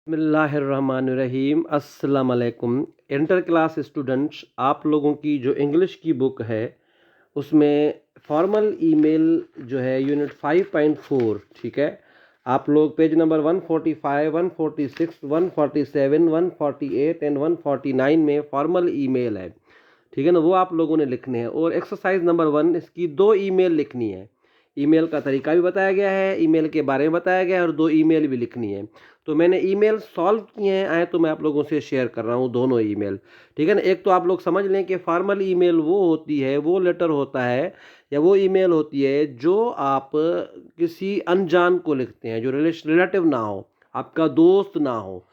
बिस्मिल्लाहिर्रहमानिर्रहीम अस्सलाम वालेकुम। इंटर क्लास स्टूडेंट्स, आप लोगों की जो इंग्लिश की बुक है उसमें फॉर्मल ईमेल जो है यूनिट 5.4, ठीक है, आप लोग पेज नंबर 145, 146, 147, 148 एंड 149 में फॉर्मल ईमेल है, ठीक है ना, वो आप लोगों ने लिखने हैं। और एक्सरसाइज नंबर 1, इसकी 2 ईमेल लिखनी है। ईमेल का तरीका भी बताया गया है, ईमेल के बारे में बताया गया है और 2 ईमेल भी लिखनी है। तो मैंने ईमेल सॉल्व किए हैं आए तो मैं आप लोगों से शेयर कर रहा हूँ दोनों ईमेल, ठीक है ना। एक तो आप लोग समझ लें कि फॉर्मल ईमेल वो होती है, वो लेटर होता है या वो ईमेल होती है जो आप किसी अनजान को लिखते हैं, जो रिलेटिव ना हो, आपका दोस्त ना हो,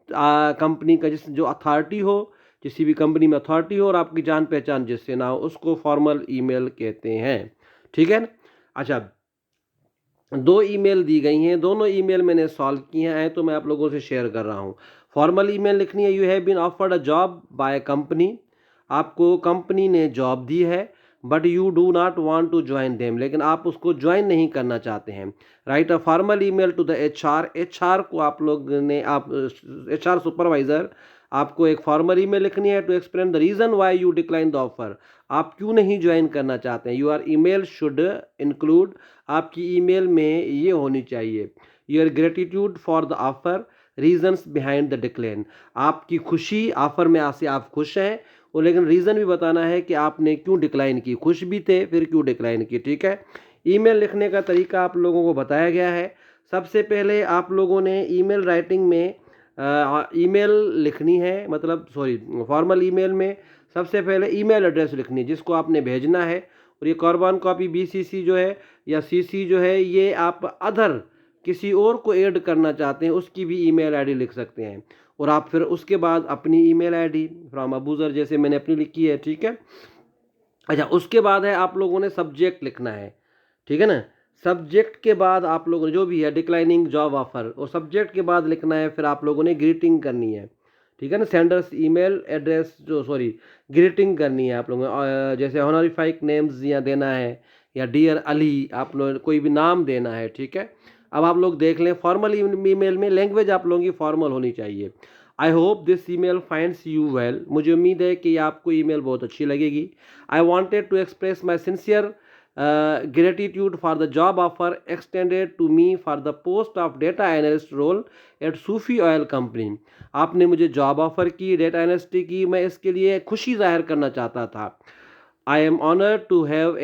कंपनी का जिस जो अथॉरिटी हो, किसी भी कंपनी में अथॉरिटी हो और आपकी जान पहचान जिससे ना हो, उसको फॉर्मल ईमेल कहते हैं, ठीक है ना। अच्छा, 2 ईमेल दी गई हैं, दोनों ईमेल मैंने सॉल्व किए हैं तो मैं आप लोगों से शेयर कर रहा हूँ। फॉर्मल ईमेल लिखनी है, you have been offered a job by company, आपको कंपनी ने जॉब दी है, but you do not want to join them, लेकिन आप उसको ज्वाइन नहीं करना चाहते हैं। Write a formal email to the HR, HR को आप लोग ने आप एचआर सुपरवाइजर, आपको एक फॉर्मल ईमेल लिखनी है to explain the reason why you decline the offer, आप क्यों नहीं ज्वाइन करना चाहते हैं। योर ईमेल शुड इंक्लूड, आपकी ईमेल में ये होनी चाहिए, your gratitude for the offer, reasons behind the decline, आपकी खुशी, ऑफर में से आप खुश हैं और लेकिन रीज़न भी बताना है कि आपने क्यों डिक्लाइन की, खुश भी थे फिर क्यों डिक्लाइन की, ठीक है। ईमेल लिखने का तरीका आप लोगों को बताया गया है। सबसे पहले आप लोगों ने ईमेल राइटिंग में ईमेल लिखनी है, मतलब सॉरी, फॉर्मल ईमेल में सबसे पहले ईमेल एड्रेस लिखनी है जिसको आपने भेजना है। और ये कार्बन कॉपी बीसीसी जो है या सीसी जो है, ये आप अदर किसी और को ऐड करना चाहते हैं उसकी भी ईमेल आईडी लिख सकते हैं। और आप फिर उसके बाद अपनी ईमेल आईडी फ्रॉम अबूजर जैसे मैंने अपनी लिखी है, ठीक है। अच्छा, उसके बाद है आप लोगों ने सब्जेक्ट लिखना है, ठीक है ना। सब्जेक्ट के बाद आप लोगों ने जो भी है डिक्लाइनिंग जॉब ऑफर, और सब्जेक्ट के बाद लिखना है फिर आप लोगों ने ग्रीटिंग करनी है, ठीक है ना। सेंडर्स ईमेल एड्रेस जो सॉरी ग्रीटिंग करनी है आप लोगों ने, जैसे ऑनरिफाइक नेम्स या देना है या डियर अली, आप लोग कोई भी नाम देना है, ठीक है। अब आप लोग देख लें, फॉर्मल ईमेल में लैंग्वेज आप लोगों की फॉर्मल होनी चाहिए। आई hope this email finds you well, मुझे उम्मीद है कि आपको ईमेल बहुत अच्छी लगेगी। I wanted to express my sincere gratitude for the job offer extended to me for the post of data analyst role at Sufi Oil Company. आपने मुझे जॉब ऑफर की, डेटा एनालिस्ट की, मैं इसके लिए खुशी जाहिर करना चाहता था। I am honored to have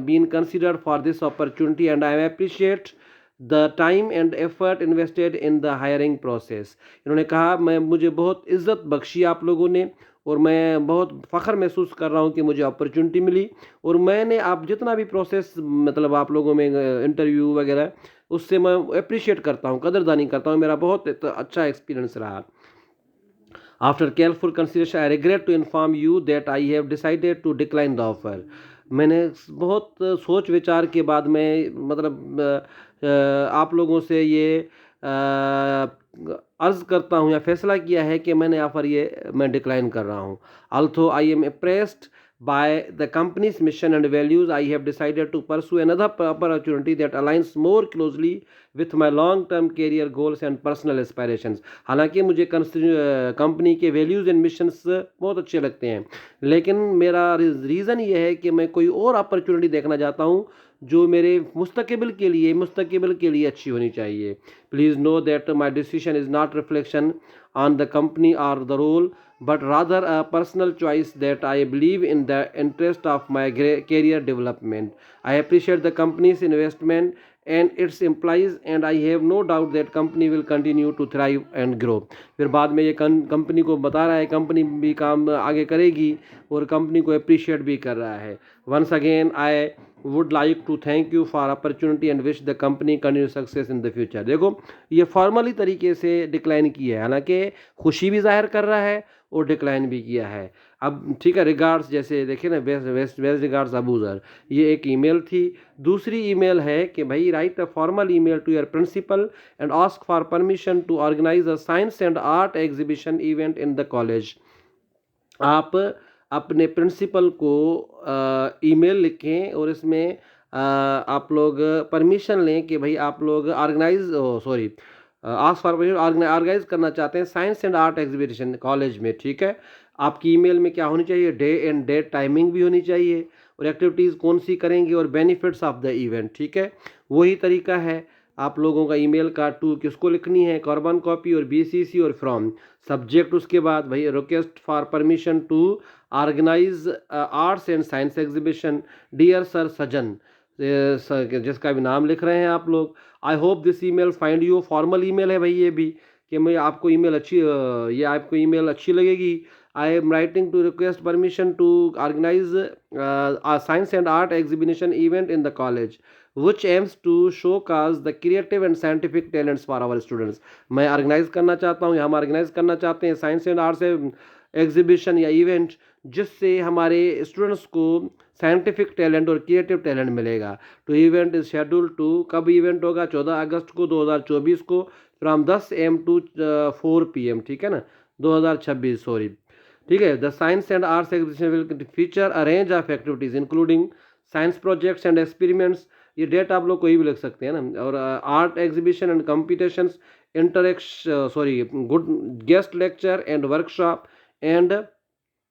been considered for this opportunity and I appreciate the time and effort invested in the hiring process. इन्होंने कहा मैं मुझे बहुत इज्जत बख्शी आप लोगों ने और मैं बहुत फ़ख्र महसूस कर रहा हूँ कि मुझे अपॉर्चुनिटी मिली और मैंने आप जितना भी प्रोसेस मतलब आप लोगों में इंटरव्यू वगैरह, उससे मैं अप्रिशिएट करता हूँ, कदरदानी करता हूँ, मेरा बहुत अच्छा एक्सपीरियंस रहा। After careful consideration I regret to inform you that I have decided to decline the offer, मैंने बहुत सोच विचार के बाद मैं मतलब आप लोगों से ये अर्ज़ करता हूँ या फैसला किया है कि मैंने ऑफ़र ये मैं डिक्लाइन कर रहा हूँ। अल्थो I am impressed by the company's mission and values, I have decided to pursue another opportunity that aligns more closely with my long-term career goals and personal aspirations. हालांकि मुझे कंपनी के values and missions बहुत अच्छे लगते हैं, लेकिन मेरा reason ये है कि मैं कोई और अपॉर्चुनिटी देखना चाहता हूँ जो मेरे मुस्तकबिल के लिए अच्छी होनी चाहिए। Please know that my decision is not reflection on the company or the role, but rather a personal choice that I believe in the interest of my career development. I appreciate the company's investment and its employees and I have no doubt that company will continue to thrive and grow. फिर बाद में ये company को बता रहा है, company भी काम आगे करेगी और कंपनी को अप्रिशिएट भी कर रहा है। Once again I would like to thank you for opportunity and wish the company continue success in the future. देखो, ये फॉर्मली तरीके से डिक्लाइन किया है, हालांकि खुशी भी जाहिर कर रहा है और डिक्लाइन भी किया है। अब ठीक है, रिगार्ड्स जैसे देखिए ना, बेस्ट रिगार्ड्स अबूजर, ये एक ईमेल थी। दूसरी ईमेल है कि भाई write a formal email to your principal and ask for permission to organize a science and art exhibition event in the college. आप अपने प्रिंसिपल को ईमेल लिखें और इसमें आप लोग परमिशन लें कि भाई आप लोग organize sorry ask for organize करना चाहते हैं science and art exhibition college में, ठीक है। आपकी ईमेल में क्या होनी चाहिए, डे एंड डेट, टाइमिंग भी होनी चाहिए, और एक्टिविटीज़ कौन सी करेंगे और बेनिफिट्स ऑफ द इवेंट, ठीक है। वही तरीका है आप लोगों का ईमेल का टू किसको लिखनी है, कार्बन कॉपी और बीसीसी और फ्रॉम सब्जेक्ट, उसके बाद भाई request for permission to organise arts and science exhibition dear sir Sajan, जिसका भी नाम लिख रहे हैं आप लोग। I hope this email find you, formal email है भाई ये भी, कि मैं आपको ईमेल अच्छी ये आपको ईमेल अच्छी लगेगी। I am writing to request permission to organize science and art exhibition event in the college which aims to showcase the creative and scientific talents for our students। मैं ऑर्गेनाइज करना चाहता हूँ, हम ऑर्गेनाइज करना चाहते हैं साइंस एंड आर्ट्स एग्जीबिशन या event, जिससे हमारे स्टूडेंट्स को साइंटिफिक टैलेंट और क्रिएटिव टैलेंट मिलेगा। तो इवेंट इज शेड्यूल टू, कब इवेंट होगा, 14 अगस्त को 2024 को, फ्रॉम 10 AM टू 4 PM, ठीक है ना, 2026 सॉरी, ठीक है। The science and arts exhibition will feature a range of activities including science projects and experiments, ये डेट आप लोग कोई भी लिख सकते हैं ना, और art exhibition and competitions, good guest lecture and workshop and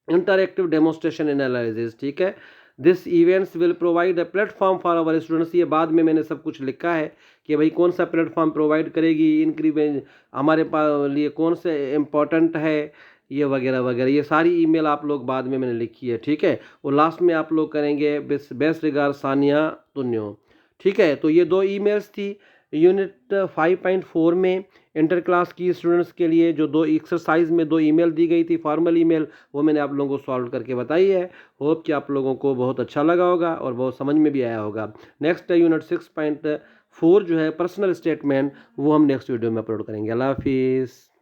interactive demonstration analysis, ठीक है। This events will provide a platform for our students, ये बाद में मैंने सब कुछ लिखा है कि भाई कौन सा प्लेटफॉर्म प्रोवाइड करेगी इंक्रीमेंट हमारे पास लिए, कौन से इम्पोर्टेंट है, ये वगैरह वगैरह, ये सारी ईमेल आप लोग बाद में मैंने लिखी है, ठीक है। और लास्ट में आप लोग करेंगे बेस्ट रिगार्ड सानिया तुन्यो, ठीक है। तो ये 2 ईमेल्स थी यूनिट 5.4 में इंटर क्लास की स्टूडेंट्स के लिए, जो 2 एक्सरसाइज में 2 ईमेल दी गई थी फॉर्मल ईमेल, वो मैंने आप लोगों को सॉल्व करके बताई है। होप कि आप लोगों को बहुत अच्छा लगा होगा और बहुत समझ में भी आया होगा। नेक्स्ट यूनिट 6.4 जो है पर्सनल स्टेटमेंट, वो हम नेक्स्ट वीडियो में अपलोड करेंगे। अल्लाह हाफिज़।